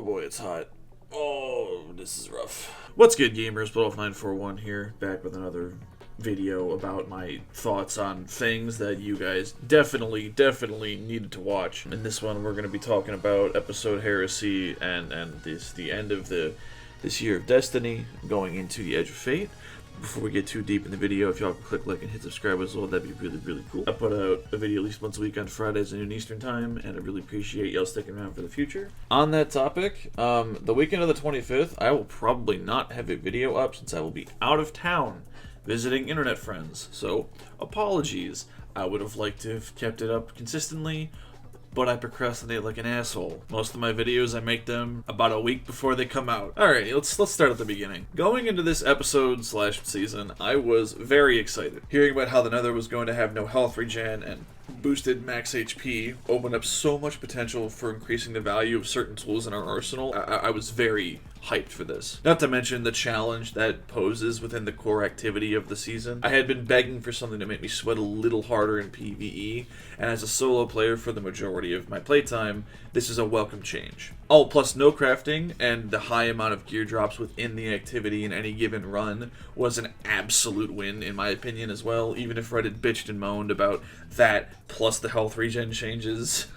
boy, it's hot. Oh, this is rough. What's good, gamers? Blowoff941 here, back with another video about my thoughts on things that you guys definitely needed to watch. In this one, we're going to be talking about episode Heresy and the end of this year of Destiny, going into the Edge of Fate. Before we get too deep in the video, if y'all can click like and hit subscribe as well, that'd be really cool. I put out a video at least once a week on Fridays at noon Eastern time, and I really appreciate y'all sticking around for the future. On that topic, the weekend of the 25th, I will probably not have a video up since I will be out of town visiting internet friends. So, apologies. I would have liked to have kept it up consistently, but I procrastinate like an asshole. Most of my videos, I make them about a week before they come out. Alright, let's start at the beginning. Going into this episode/season, I was very excited. Hearing about how the Nether was going to have no health regen and boosted max HP opened up so much potential for increasing the value of certain tools in our arsenal. I was very hyped for this. Not to mention the challenge that poses within the core activity of the season. I had been begging for something to make me sweat a little harder in PvE, and as a solo player for the majority of my playtime, this is a welcome change. Oh, plus no crafting and the high amount of gear drops within the activity in any given run was an absolute win in my opinion as well, even if Reddit bitched and moaned about that plus the health regen changes.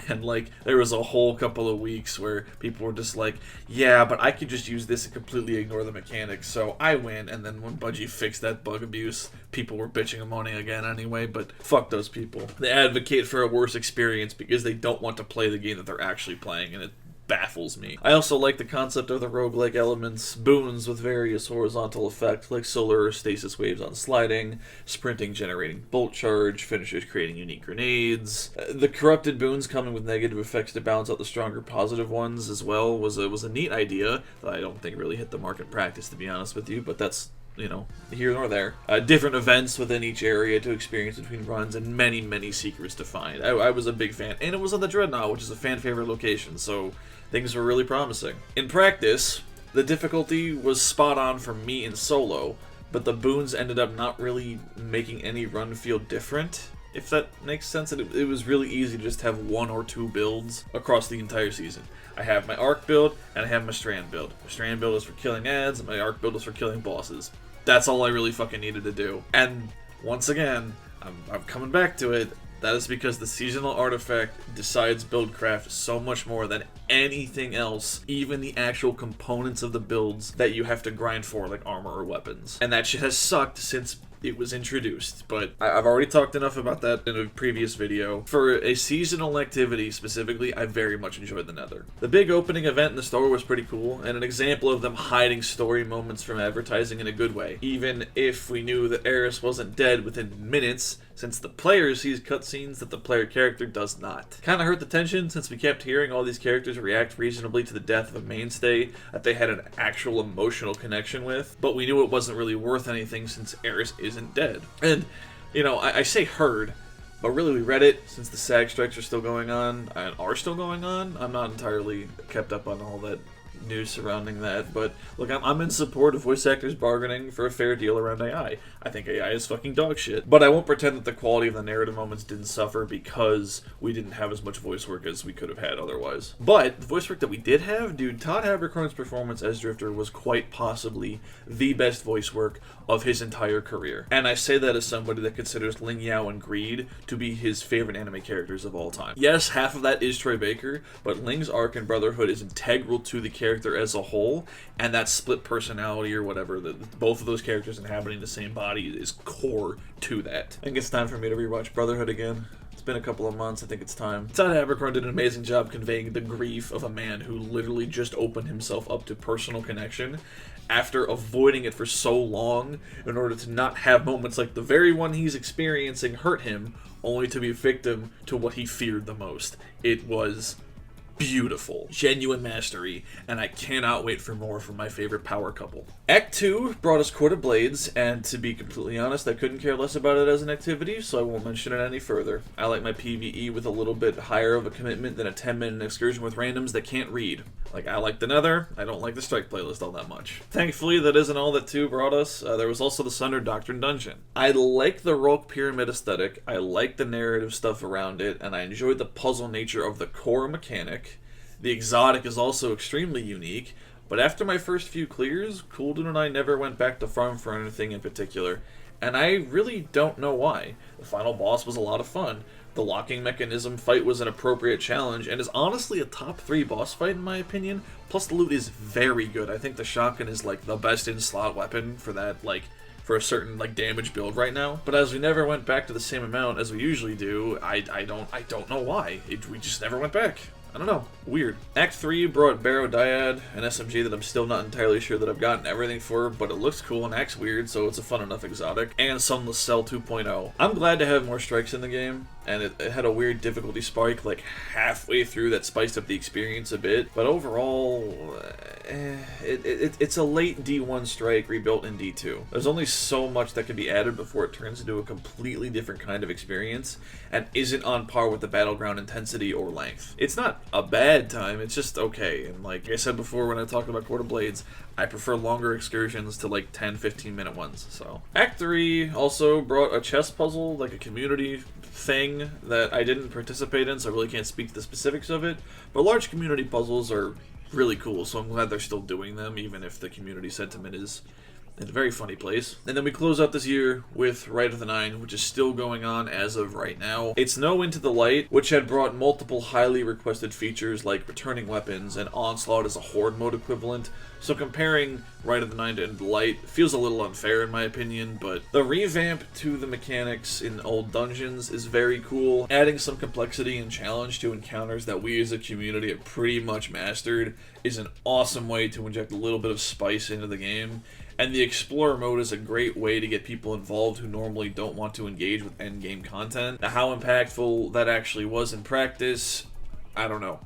And like, there was a whole couple of weeks where people were just like, yeah, but I could just use this and completely ignore the mechanics, so I win. And then when Bungie fixed that bug abuse, people were bitching and moaning again anyway, but fuck those people. They advocate for a worse experience because they don't want to play the game that they're actually playing, and it baffles me. I also like the concept of the roguelike elements, boons with various horizontal effects like solar or stasis waves on sliding, sprinting generating bolt charge, finishers creating unique grenades. The corrupted boons coming with negative effects to balance out the stronger positive ones as well was a neat idea that I don't think really hit the mark in practice, to be honest with you, but that's, you know, here nor there. Different events within each area to experience between runs, and many secrets to find. I was a big fan, and it was on the Dreadnought, which is a fan favorite location, so things were really promising. In practice, the difficulty was spot on for me in solo, but the boons ended up not really making any run feel different, if that makes sense. It was really easy to just have one or two builds across the entire season. I have my Arc build, and I have my Strand build. My Strand build is for killing ads, and my Arc build is for killing bosses. That's all I really fucking needed to do. And once again, I'm coming back to it, that is because the seasonal artifact decides buildcraft so much more than anything else, even the actual components of the builds that you have to grind for, like armor or weapons. And that shit has sucked since it was introduced, but I've already talked enough about that in a previous video. For a seasonal activity specifically, I very much enjoyed the Nether. The big opening event in the store was pretty cool, and an example of them hiding story moments from advertising in a good way, even if we knew that Eris wasn't dead within minutes, since the player sees cutscenes that the player character does not. Kinda hurt the tension since we kept hearing all these characters react reasonably to the death of a mainstay that they had an actual emotional connection with, but we knew it wasn't really worth anything since Eris isn't dead. And, you know, I say heard, but really we read it since the SAG strikes are still going on, and are still going on. I'm not entirely kept up on all that news surrounding that, but look, I'm in support of voice actors bargaining for a fair deal around AI. I think AI is fucking dog shit, but I won't pretend that the quality of the narrative moments didn't suffer because we didn't have as much voice work as we could have had otherwise. But the voice work that we did have, dude, Todd Haberkorn's performance as Drifter was quite possibly the best voice work of his entire career. And I say that as somebody that considers Ling Yao and Greed to be his favorite anime characters of all time. Yes, half of that is Troy Baker, but Ling's arc in Brotherhood is integral to the character as a whole, and that split personality or whatever, both of those characters inhabiting the same body is core to that. I think it's time for me to rewatch Brotherhood again. It's been a couple of months, I think it's time. Todd Haberkorn did an amazing job conveying the grief of a man who literally just opened himself up to personal connection after avoiding it for so long in order to not have moments like the very one he's experiencing hurt him, only to be a victim to what he feared the most. It was beautiful. Genuine mastery, and I cannot wait for more from my favorite power couple. Act 2 brought us Court of Blades, and to be completely honest, I couldn't care less about it as an activity, so I won't mention it any further. I like my PvE with a little bit higher of a commitment than a 10-minute excursion with randoms that can't read. Like, I like the Nether, I don't like the Strike playlist all that much. Thankfully, that isn't all that 2 brought us. There was also the Sundered Doctrine Dungeon. I like the Rogue Pyramid aesthetic, I like the narrative stuff around it, and I enjoyed the puzzle nature of the core mechanic. The exotic is also extremely unique, but after my first few clears, Cooldoon and I never went back to farm for anything in particular, and I really don't know why. The final boss was a lot of fun. The locking mechanism fight was an appropriate challenge, and is honestly a top 3 boss fight in my opinion, plus the loot is very good. I think the shotgun is like the best in-slot weapon for that, like, for a certain like damage build right now. But as we never went back to the same amount as we usually do, I don't know why. We just never went back. I don't know. Weird. Act 3 brought Barrow Dyad, an SMG that I'm still not entirely sure that I've gotten everything for, but it looks cool and acts weird, so it's a fun enough exotic. And Sunless Cell 2.0. I'm glad to have more strikes in the game, and it had a weird difficulty spike like halfway through that spiced up the experience a bit, but overall, it's a late D1 strike rebuilt in D2. There's only so much that can be added before it turns into a completely different kind of experience, and isn't on par with the battleground intensity or length. It's not a bad time, it's just okay, and like I said before when I talked about Quarter Blades, I prefer longer excursions to like 10-15 minute ones. So Act 3 also brought a chess puzzle, like a community thing that I didn't participate in, so I really can't speak to the specifics of it, but large community puzzles are really cool, so I'm glad they're still doing them, even if the community sentiment is in a very funny place. And then we close out this year with Rite of the Nine, which is still going on as of right now. It's no Into the Light, which had brought multiple highly requested features like returning weapons and Onslaught as a Horde mode equivalent, so comparing Rite of the Nine to Into the Light feels a little unfair in my opinion, but the revamp to the mechanics in old dungeons is very cool, adding some complexity and challenge to encounters that we as a community have pretty much mastered is an awesome way to inject a little bit of spice into the game. And the Explorer mode is a great way to get people involved who normally don't want to engage with endgame content. Now, how impactful that actually was in practice, I don't know.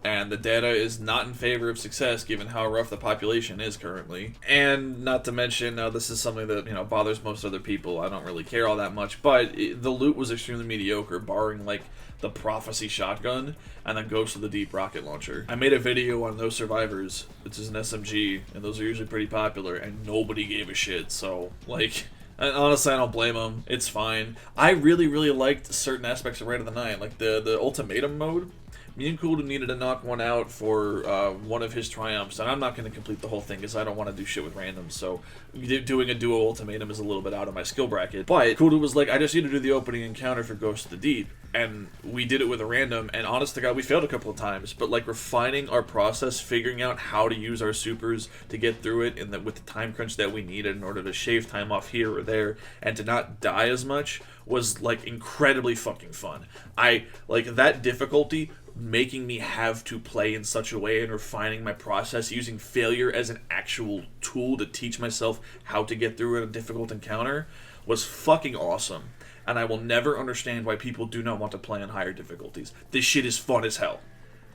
And the data is not in favor of success given how rough the population is currently. And not to mention, this is something that, bothers most other people. I don't really care all that much, but the loot was extremely mediocre, barring like the Prophecy shotgun and the Ghost of the Deep rocket launcher. I made a video on those survivors, which is an SMG, and those are usually pretty popular, and nobody gave a shit, so like, and honestly, I don't blame them. It's fine. I really liked certain aspects of Rite of the Nine, like the ultimatum mode. Me and Cooldoon needed to knock one out for one of his triumphs, and I'm not going to complete the whole thing because I don't want to do shit with randoms, so doing a duo ultimatum is a little bit out of my skill bracket. But Cooldoon was like, I just need to do the opening encounter for Ghost of the Deep, and we did it with a random, and honest to God, we failed a couple of times, but like refining our process, figuring out how to use our supers to get through it and with the time crunch that we needed in order to shave time off here or there and to not die as much was like incredibly fucking fun. I like that difficulty making me have to play in such a way and refining my process, using failure as an actual tool to teach myself how to get through a difficult encounter was fucking awesome. And I will never understand why people do not want to play on higher difficulties. This shit is fun as hell.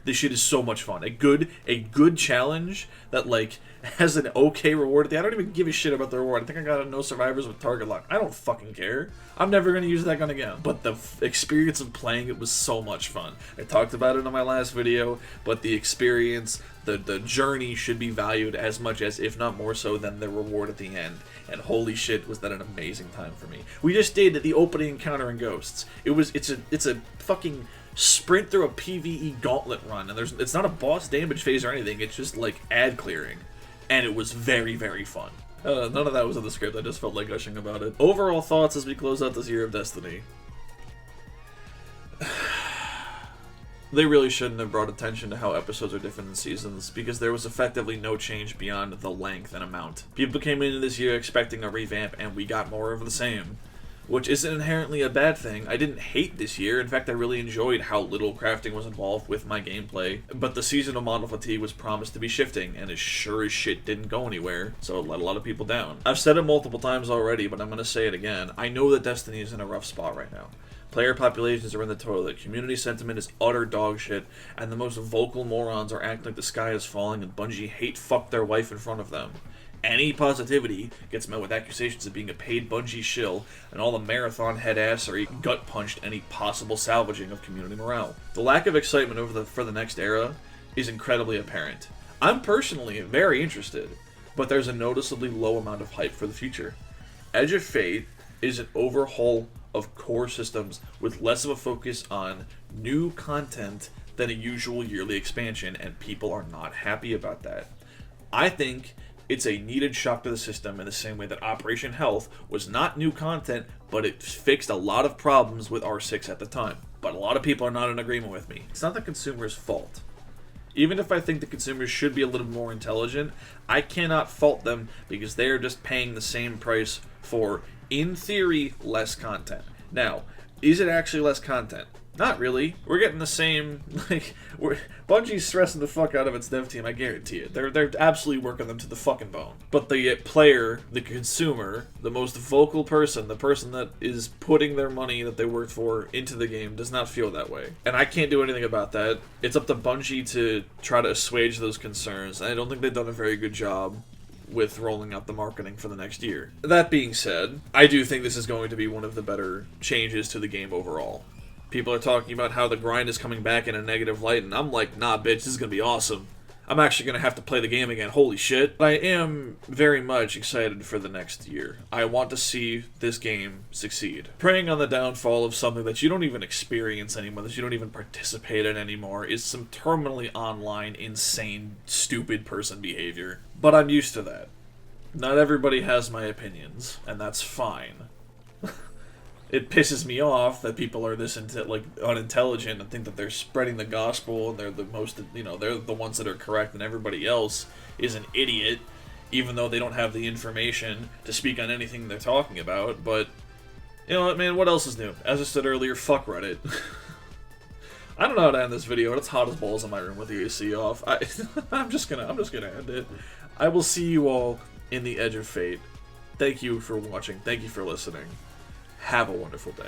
This shit is so much fun. A good challenge that like has an okay reward at the end. I don't even give a shit about the reward. I think I got a no survivors with target lock. I don't fucking care. I'm never going to use that gun again. But the experience of playing it was so much fun. I talked about it in my last video, but the experience, the journey should be valued as much as, if not more so, than the reward at the end. And holy shit, was that an amazing time for me. We just did the opening encounter in Ghosts. It's a fucking sprint through a PvE gauntlet run, and it's not a boss damage phase or anything, it's just like ad clearing, and it was very fun. None of that was in the script, I just felt like gushing about it. Overall thoughts as we close out this year of Destiny. They really shouldn't have brought attention to how episodes are different in seasons, because there was effectively no change beyond the length and amount. People came into this year expecting a revamp, and we got more of the same. Which isn't inherently a bad thing. I didn't hate this year. In fact, I really enjoyed how little crafting was involved with my gameplay. But the seasonal model fatigue was promised to be shifting, and as sure as shit didn't go anywhere, so it let a lot of people down. I've said it multiple times already, but I'm going to say it again. I know that Destiny is in a rough spot right now. Player populations are in the toilet, community sentiment is utter dog shit, and the most vocal morons are acting like the sky is falling and Bungie hate fuck their wife in front of them. Any positivity gets met with accusations of being a paid Bungie shill, and all the marathon head assery gut-punched any possible salvaging of community morale. The lack of excitement for the next era is incredibly apparent. I'm personally very interested, but there's a noticeably low amount of hype for the future. Edge of Fate is an overhaul of core systems with less of a focus on new content than a usual yearly expansion, and people are not happy about that. I think it's a needed shock to the system in the same way that Operation Health was not new content, but it fixed a lot of problems with R6 at the time. But a lot of people are not in agreement with me. It's not the consumer's fault. Even if I think the consumers should be a little more intelligent, I cannot fault them because they are just paying the same price for, in theory, less content. Now, is it actually less content? Not really. We're getting the same, Bungie's stressing the fuck out of its dev team, I guarantee it. They're absolutely working them to the fucking bone. But the player, the consumer, the most vocal person, the person that is putting their money that they worked for into the game does not feel that way. And I can't do anything about that. It's up to Bungie to try to assuage those concerns, and I don't think they've done a very good job with rolling out the marketing for the next year. That being said, I do think this is going to be one of the better changes to the game overall. People are talking about how the grind is coming back in a negative light, and I'm like, nah, bitch, this is going to be awesome. I'm actually going to have to play the game again, holy shit. But I am very much excited for the next year. I want to see this game succeed. Preying on the downfall of something that you don't even experience anymore, that you don't even participate in anymore, is some terminally online, insane, stupid person behavior. But I'm used to that. Not everybody has my opinions, and that's fine. It pisses me off that people are this unintelligent and think that they're spreading the gospel and they're the most, they're the ones that are correct and everybody else is an idiot, even though they don't have the information to speak on anything they're talking about. But, you know what, man, what else is new? As I said earlier, fuck Reddit. I don't know how to end this video. It's hot as balls in my room with the AC off. I'm just gonna end it. I will see you all in the Edge of Fate. Thank you for watching. Thank you for listening. Have a wonderful day.